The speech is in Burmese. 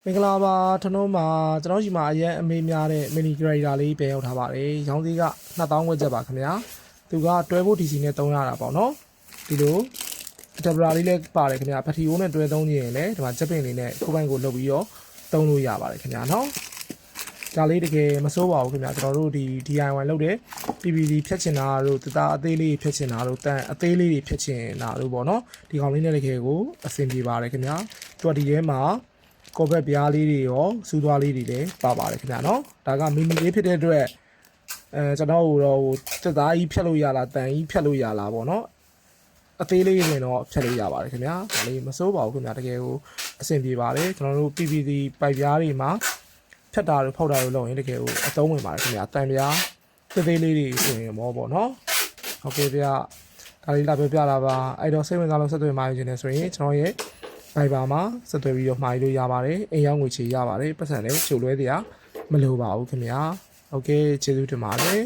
မင်္ဂလာပါထနုံးမှာကျွန်တော်ရှိမှာအရင်အမေးများတဲ့ mini character လေးပြန်ရောက်ထားပါတယ်။ရောင်းသေးက2000ဝက်ချက်ပါခင်ဗျာ။သူကတွဲဖို့ DC နဲ့300တာပေါ့နော်။ဒီလို adapter လေးလည်းပါတယ်ခင်ဗျာ။ဖတီအိုးနဲ့တွဲသုံးရင်လည်းဒီမှာချက်ပင်လေးနဲ့ကိုယ်ပိုင်ကိုလုပ်ပြီးတော့သုံးလို့ရပါတယ်ခင်ဗျာနော်။ဒါလေးတကယ်မစိုးပါဘူးခင်ဗျာ။ကျွန်တော်တို့ဒီ DIY လုပ်တဲ့ PVC ဖြတ်ချင်တာတို့တသားအသေးလေးဖြတ်ချင်တာတို့တန်အသေးလေးတွေဖြတ်ချင်တာတို့ပေါ့နော်။ဒီကောင်လေးနဲ့တကယ်ကိုအဆင်ပြေပါတယ်ခင်ဗျာ။သူကဒီထဲမှာကော်ဘက်ပြားလေးတွေရောစူးသွားလေးတွေလည်းပါပါတယ်ခင်ဗျာနော်ဒါကမီမီလေးဖြစ်တဲ့အတွက်ကျွန်တော်တို့တက်သားကြီးဖြတ်လို့ရလားတန်ကြီးဖြတ်လို့ရလားပေါ့နော်အသေးလေးတွေတော့ဖြတ်လို့ရပါတယ်ခင်ဗျာဒါလေးမစိုးပါဘူးခင်ဗျာတကယ်ကိုအဆင်ပြေပါတယ်ကျွန်တော်တို့ PVC ပိုက်ပြားတွေမှာဖြတ်တာတို့ဖောက်တာတို့လုပ်ရင်တကယ်ကိုအသုံးဝင်ပါတယ်ခင်ဗျာတန်ပြားသေးသေးလေးတွေဆိုရင်မောပေါ့နော်ဟုတ်ကဲ့ဗျာဒါလေးလာပြပြလာပါအဲ့တော့စိတ်ဝင်စားလို့ဆက်သွယ်မှာယူနေဆိုရင်ကျွန်တော်ရဲ့Viber မှာဆက်သွယ်ပြီးတော့မှာယူလို့ရပါတယ်အိမ်ရောက်ငွေချေရပါတယ်ပတ်စံလည်းချိုလွဲတရားမလိုပါဘူးခင်ဗျာโอเคကျေးဇူးတင်ပါတယ်